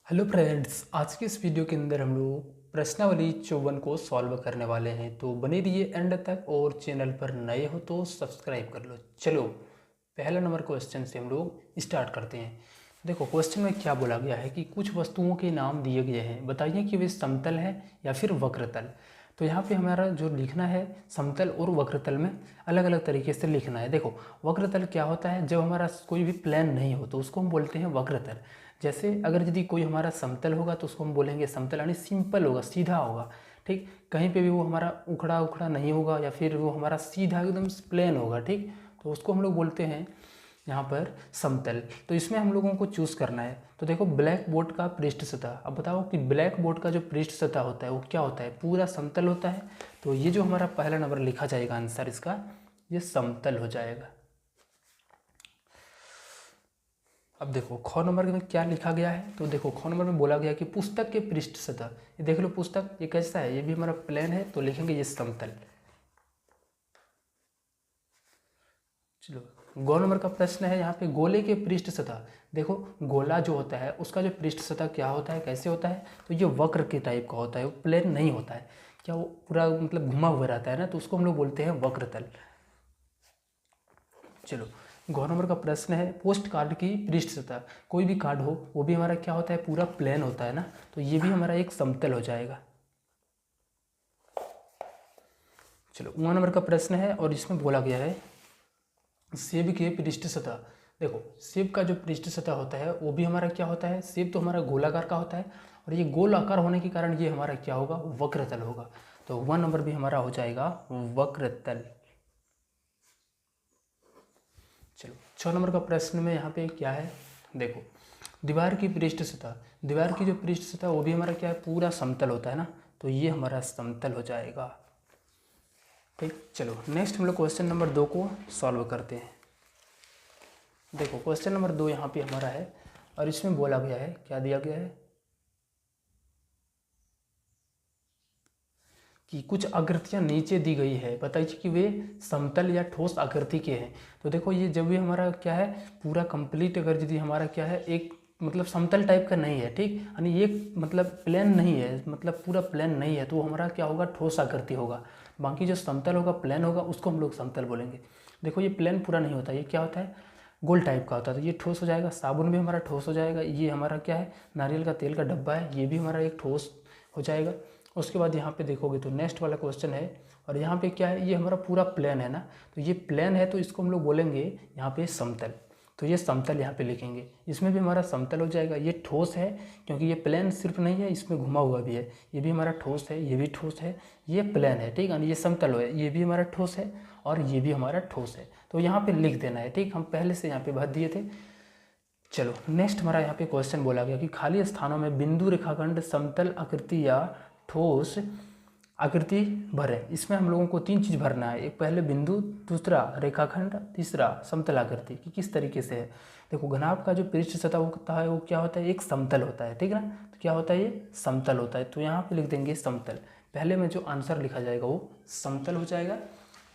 Hello friends, आज की इस वीडियो के अंदर हम लोग प्रश्नावली 54 को सॉल्व करने वाले हैं। तो बने रहिए एंड तक और चैनल पर नए हो तो सब्सक्राइब कर लो। चलो पहला नंबर क्वेश्चन से हम लोग स्टार्ट करते हैं। देखो क्वेश्चन में क्या बोला गया है कि कुछ वस्तुओं के नाम दिए गए हैं, बताइए कि वे समतल है या फिर वक्रतल। तो यहाँ पे हमारा जो लिखना है समतल और वक्रतल में अलग अलग तरीके से लिखना है। देखो वक्रतल क्या होता है, जब हमारा कोई भी प्लेन नहीं हो तो उसको हम बोलते हैं वक्रतल। जैसे अगर यदि कोई हमारा समतल होगा तो उसको हम बोलेंगे समतल, यानी सिंपल होगा, सीधा होगा। ठीक, कहीं पे भी वो हमारा उखड़ा उखड़ा नहीं होगा या फिर वो हमारा सीधा एकदम प्लेन होगा। ठीक, तो उसको हम लोग बोलते हैं यहाँ पर समतल। तो इसमें हम लोगों को चूज़ करना है। तो देखो ब्लैक बोर्ड का पृष्ठ सतह, अब बताओ कि ब्लैक बोर्ड का जो पृष्ठ सतह होता है वो क्या होता है, पूरा समतल होता है। तो ये जो हमारा पहला नंबर लिखा जाएगा आंसर इसका, ये समतल हो जाएगा। अब देखो ख नंबर में क्या लिखा गया है। तो देखो ख नंबर में बोला गया कि पुस्तक के पृष्ठ सतह, ये देख लो पुस्तक ये कैसा है, ये भी हमारा प्लेन है तो लिखेंगे ये समतल। चलो गौ नंबर का प्रश्न है यहाँ पे गोले के पृष्ठ सतह। देखो गोला जो होता है उसका जो पृष्ठ सतह क्या होता है, कैसे होता है, तो ये वक्र के टाइप का होता है, वो प्लेन नहीं होता है। क्या वो पूरा मतलब घुमा हुआ रहता है ना, तो उसको हम लोग बोलते हैं वक्रतल। चलो गौ नंबर का प्रश्न है पोस्ट कार्ड की पृष्ठ सतह, कोई भी कार्ड हो वो भी हमारा क्या होता है, पूरा प्लेन होता है ना, तो ये भी हमारा एक समतल हो जाएगा। चलो 9 नंबर का प्रश्न है और इसमें बोला गया है सेब के पृष्ठ सतह। देखो सेब का जो पृष्ठ सतह होता है वो भी हमारा क्या होता है, सेब तो हमारा गोलाकार का होता है और ये गोल आकार होने के कारण ये हमारा क्या होगा, वक्रतल होगा। तो 1 नंबर भी हमारा हो जाएगा वक्रतल। चलो 6 नंबर का प्रश्न में यहाँ पे क्या है, देखो दीवार की पृष्ठ सतह, दीवार की जो पृष्ठ सतह वो भी हमारा क्या है, पूरा समतल होता है ना, तो ये हमारा समतल हो जाएगा। ठीक, चलो नेक्स्ट हम लोग क्वेश्चन नंबर 2 को सॉल्व करते हैं। देखो क्वेश्चन नंबर 2 यहाँ पे हमारा है और इसमें बोला गया है, क्या दिया गया है कि कुछ आकृतियाँ नीचे दी गई है, बताइए कि वे समतल या ठोस आकृति के हैं। तो देखो ये जब भी हमारा क्या है पूरा कंप्लीट, अगर यदि हमारा क्या है एक मतलब समतल टाइप का नहीं है, ठीक, यानी ये मतलब प्लेन नहीं है, मतलब पूरा प्लेन नहीं है, तो वो हमारा क्या होगा, ठोस आकृति होगा। बाकी जो समतल होगा, प्लेन होगा, उसको हम लोग समतल बोलेंगे। देखो ये प्लेन पूरा नहीं होता, ये क्या होता है, गोल टाइप का होता है, तो ये ठोस हो जाएगा। साबुन भी हमारा ठोस हो जाएगा। ये हमारा क्या है, नारियल का तेल का डब्बा है, ये भी हमारा एक ठोस हो जाएगा। उसके बाद यहाँ पे देखोगे तो नेक्स्ट वाला क्वेश्चन है और यहाँ पे क्या है, ये हमारा पूरा प्लेन है ना, तो ये प्लेन है तो इसको हम लोग बोलेंगे यहाँ पे समतल। तो ये समतल यहाँ पे लिखेंगे, इसमें भी हमारा समतल हो जाएगा। ये ठोस है क्योंकि ये प्लेन सिर्फ नहीं है, इसमें घुमा हुआ भी है, ये भी हमारा ठोस है, ये भी ठोस है, ये प्लेन है, ठीक है, ये समतल है, ये भी हमारा ठोस है और ये भी हमारा ठोस है। तो यहाँ पे लिख देना है, ठीक, हम पहले से यहाँ पे भर दिए थे। चलो नेक्स्ट हमारा यहाँ पे क्वेश्चन बोला गया कि खाली स्थानों में बिंदु रेखाखंड समतल आकृति या ठोस आकृति भरें। इसमें हम लोगों को 3 चीज़ भरना है, एक पहले बिंदु, दूसरा रेखाखंड, तीसरा समतल आकृति कि किस तरीके से है। देखो घनाभ का जो पृष्ठ सतह होता है वो क्या होता है, एक समतल होता है, ठीक है ना, तो क्या होता है, ये समतल होता है। तो यहाँ पे लिख देंगे समतल, पहले में जो आंसर लिखा जाएगा वो समतल हो जाएगा।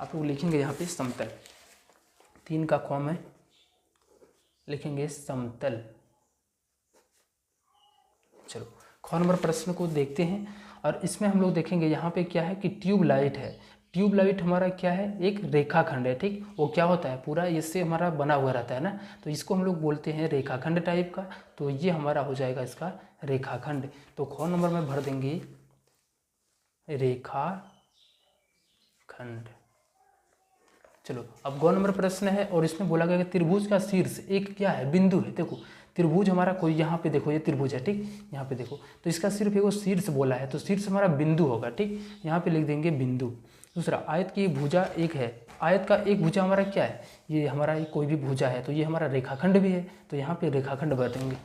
आप लोग लिखेंगे यहाँ पे समतल, 3 का ख में लिखेंगे समतल। चलो ख नंबर प्रश्न को देखते हैं और इसमें हम लोग देखेंगे यहाँ पे क्या है कि ट्यूबलाइट है। ट्यूबलाइट हमारा क्या है, एक रेखाखंड है, ठीक, वो क्या होता है पूरा इससे हमारा बना हुआ रहता है ना, तो इसको हम लोग बोलते हैं रेखाखंड टाइप का। तो ये हमारा हो जाएगा इसका रेखाखंड। तो ख नंबर में भर देंगे रेखाखंड। चलो अब गौ नंबर प्रश्न है और इसमें बोला गया कि त्रिभुज का शीर्ष एक क्या है, बिंदु है। देखो त्रिभुज हमारा कोई, यहाँ पे देखो ये त्रिभुज है, ठीक, यहाँ पे देखो, तो इसका सिर्फ एक शीर्ष बोला है, तो शीर्ष हमारा बिंदु होगा, ठीक, यहाँ पे लिख देंगे बिंदु। दूसरा आयत की भुजा एक है, आयत का एक भुजा हमारा क्या है, ये हमारा कोई भी भुजा है, तो ये हमारा रेखाखंड भी है, तो यहाँ पे रेखाखंड भर देंगे।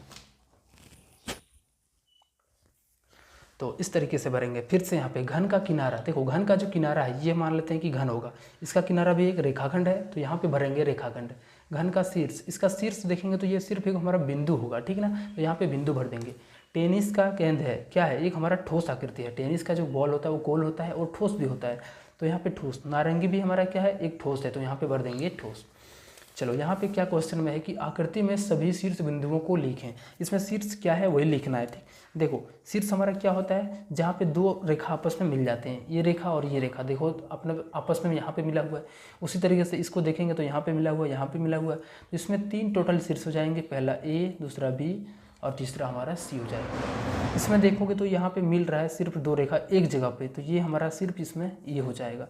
तो इस तरीके से भरेंगे। फिर से यहाँ पे घन का किनारा, देखो घन का जो किनारा है ये मान लेते हैं कि घन होगा, इसका किनारा भी एक रेखाखंड है, तो यहाँ पे भरेंगे रेखाखंड। घन का शीर्ष, इसका शीर्ष देखेंगे तो ये सिर्फ एक हमारा बिंदु होगा, ठीक है ना, तो यहाँ पे बिंदु भर देंगे। टेनिस का गेंद है, क्या है, एक हमारा ठोस आकृति है, टेनिस का जो बॉल होता है वो गोल होता है और ठोस भी होता है, तो यहाँ पे ठोस। नारंगी भी हमारा क्या है, एक ठोस है, तो यहाँ पे भर देंगे ठोस। चलो यहाँ पे क्या क्वेश्चन में है कि आकृति में सभी शीर्ष बिंदुओं को लिखें। इसमें शीर्ष क्या है वही लिखना है। ठीक, देखो शीर्ष हमारा क्या होता है, जहाँ पे दो रेखा आपस में मिल जाते हैं, ये रेखा और ये रेखा, देखो अपने आपस में यहाँ पे मिला हुआ है। उसी तरीके से इसको देखेंगे तो यहाँ पे मिला हुआ है, यहाँ पे मिला हुआ है, तो इसमें 3 टोटल शीर्ष हो जाएंगे, पहला ए, दूसरा बी और तीसरा हमारा सी हो जाएगा। इसमें देखोगे तो यहाँ पे मिल रहा है सिर्फ 2 रेखा एक जगह पे, तो ये हमारा सिर्फ इसमें ये हो जाएगा।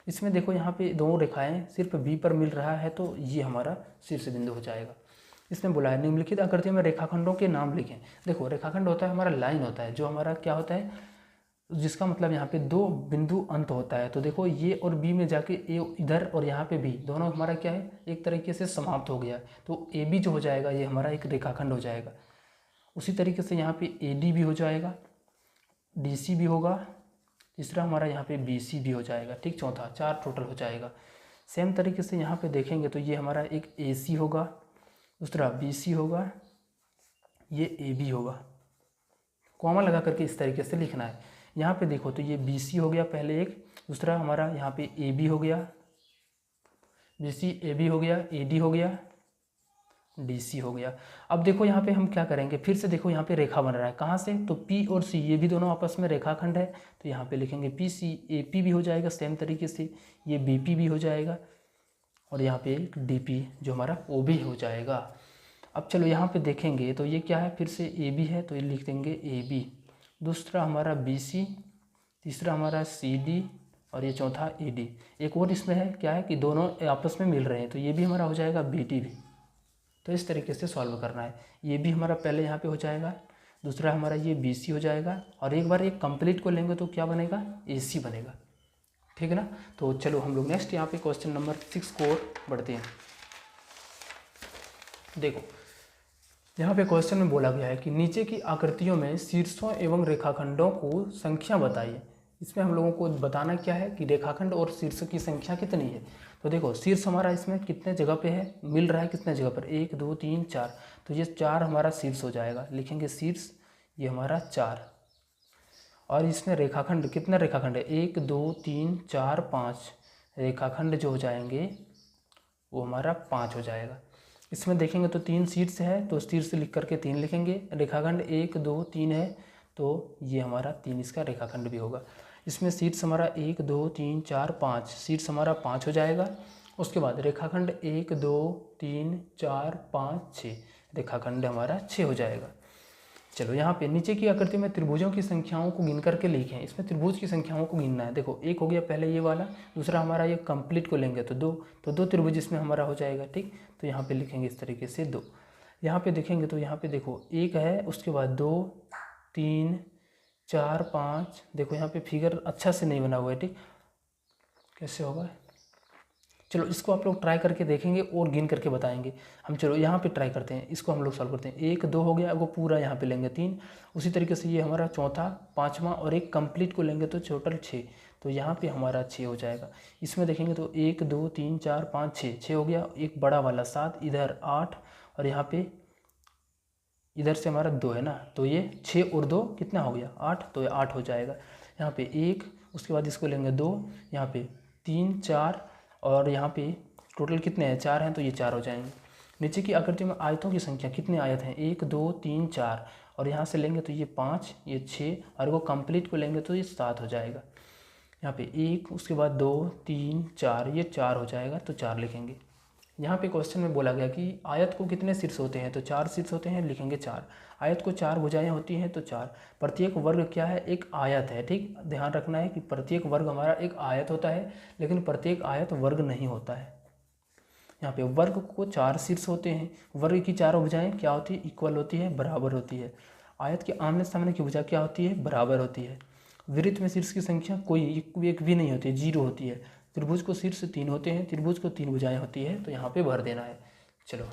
इसमें देखो यहाँ पे 2 रेखाएं सिर्फ बी पर मिल रहा है, तो ये हमारा शीर्ष बिंदु हो जाएगा। इसमें बोला है निम्नलिखित आकृतियों में रेखाखंडों के नाम लिखें। देखो रेखाखंड होता है हमारा लाइन होता है, जो हमारा क्या होता है, जिसका मतलब यहाँ पे 2 बिंदु अंत होता है। तो देखो ये और बी में जाके ए इधर और यहाँ पे बी दोनों हमारा क्या है, एक तरीके से समाप्त हो गया, तो ए बी जो हो जाएगा ये हमारा एक रेखाखंड हो जाएगा। उसी तरीके से यहाँ पे ए डी भी हो जाएगा, डी सी भी होगा, तीसरा हमारा यहाँ पे बी सी भी हो जाएगा। ठीक, चौथा 4 टोटल हो जाएगा। सेम तरीके से यहाँ पे देखेंगे तो ये हमारा एक ए सी होगा, दूसरा बी सी होगा, ये ए बी होगा। कॉमा लगा करके इस तरीके से लिखना है। यहाँ पे देखो तो ये बी सी हो गया पहले एक, दूसरा हमारा यहाँ पे ए बी हो गया, बी सी ए बी हो गया, ए डी हो गया, डी सी हो गया। अब देखो यहाँ पे हम क्या करेंगे, फिर से देखो यहाँ पे रेखा बन रहा है, कहाँ से, तो पी और सी ये भी दोनों आपस में रेखाखंड है, तो यहाँ पे लिखेंगे पी सी, ए पी भी हो जाएगा सेम तरीके से, ये बी पी भी हो जाएगा, और यहाँ पे एक डी पी जो हमारा ओ भी हो जाएगा। अब चलो यहाँ पे देखेंगे तो ये क्या है, फिर से ए बी है तो ये लिख देंगे ए बी, दूसरा हमारा बी सी, तीसरा हमारा सी डी और ये चौथा ए डी। एक और इसमें है क्या है कि दोनों आपस में मिल रहे हैं, तो ये भी हमारा हो जाएगा बी टी भी। तो इस तरीके से सॉल्व करना है। ये भी हमारा पहले यहाँ पे हो जाएगा, दूसरा हमारा ये बी सी हो जाएगा, और एक बार एक कंप्लीट को लेंगे तो क्या बनेगा, ए सी बनेगा। ठीक है ना। तो चलो हम लोग नेक्स्ट यहाँ पे क्वेश्चन नंबर 6 को बढ़ते हैं। देखो यहाँ पे क्वेश्चन में बोला गया है कि नीचे की आकृतियों में शीर्षों एवं रेखाखंडों को संख्या बताइए। इसमें हम लोगों को बताना क्या है कि रेखाखंड और शीर्ष की संख्या कितनी है। तो देखो शीर्ष हमारा इसमें कितने जगह पे है, मिल रहा है कितने जगह पर, 1 2 3 4, तो ये 4 हमारा शीर्ष हो जाएगा, लिखेंगे शीर्ष ये हमारा 4। और इसमें रेखाखंड कितने रेखाखंड है, 1 2 3 4 5 रेखाखंड जो हो जाएंगे वो हमारा 5 हो जाएगा। इसमें देखेंगे तो 3 शीर्ष है, तो शीर्ष लिख करके 3 लिखेंगे, रेखाखंड 1 2 3 है तो ये हमारा 3 इसका रेखाखंड भी होगा। इसमें शीर्ष हमारा 1 2 3 4 5, शीर्ष हमारा 5 हो जाएगा। उसके बाद रेखाखंड 1 2 3 4 5 6, रेखाखंड हमारा 6 हो जाएगा। चलो यहाँ पे नीचे की आकृति में त्रिभुजों की संख्याओं को गिन करके लिखें। इसमें त्रिभुज की संख्याओं को गिनना है। देखो 1 हो गया पहले ये वाला, दूसरा हमारा ये कंप्लीट को लेंगे तो 2, तो 2 त्रिभुज इसमें हमारा हो जाएगा। ठीक, तो यहाँ पे लिखेंगे इस तरीके से 2। यहाँ पे देखेंगे तो यहाँ पे देखो 1 है, उसके बाद 2 3 4 5, देखो यहाँ पे फिगर अच्छा से नहीं बना हुआ है। ठीक, कैसे होगा, चलो इसको आप लोग ट्राई करके देखेंगे और गिन करके बताएंगे हम। चलो यहाँ पे ट्राई करते हैं, इसको हम लोग सॉल्व करते हैं। 1 2 हो गया, वो पूरा यहाँ पे लेंगे 3, उसी तरीके से ये हमारा चौथा, पाँचवा और एक कंप्लीट को लेंगे तो टोटल 6, तो यहाँ पे हमारा 6 हो जाएगा। इसमें देखेंगे तो 1 2 3 4 5 6 हो गया, एक बड़ा वाला 7, इधर 8 और यहाँ पे इधर से हमारा 2 है ना, तो ये 6 और 2 कितना हो गया 8, तो ये 8 हो जाएगा। यहाँ पे 1, उसके बाद इसको लेंगे 2, यहाँ पे 3 4 और यहाँ पे टोटल कितने हैं 4 हैं, तो ये 4 हो जाएंगे। नीचे की आकृति में आयतों की संख्या कितने आयत हैं, 1 2 3 4, और यहाँ से लेंगे तो ये 5 ये 6 और वो कंप्लीट को लेंगे तो ये 7 हो जाएगा। यहाँ पे 1, उसके बाद 2 3 4, ये 4 हो जाएगा, तो 4 लिखेंगे। यहाँ पे क्वेश्चन में बोला गया कि आयत को कितने शीर्ष होते हैं, तो 4 शीर्ष होते हैं, लिखेंगे 4। आयत को 4 भुजाएं होती हैं तो 4। प्रत्येक वर्ग क्या है, एक आयत है। ठीक, ध्यान रखना है कि प्रत्येक वर्ग हमारा एक आयत होता है, लेकिन प्रत्येक आयत वर्ग नहीं होता है। यहाँ पे वर्ग को 4 शीर्ष होते हैं, वर्ग की 4 भुजाएं क्या होती है, इक्वल होती है, बराबर होती है। आयत के आमने सामने की भुजा क्या होती है, बराबर होती है। वृत्त में शीर्ष की संख्या कोई एक भी नहीं होती है, 0 होती है। त्रिभुज को शीर्ष 3 होते हैं, त्रिभुज को 3 भुजाएं होती है, तो यहाँ पे भर देना है। चलो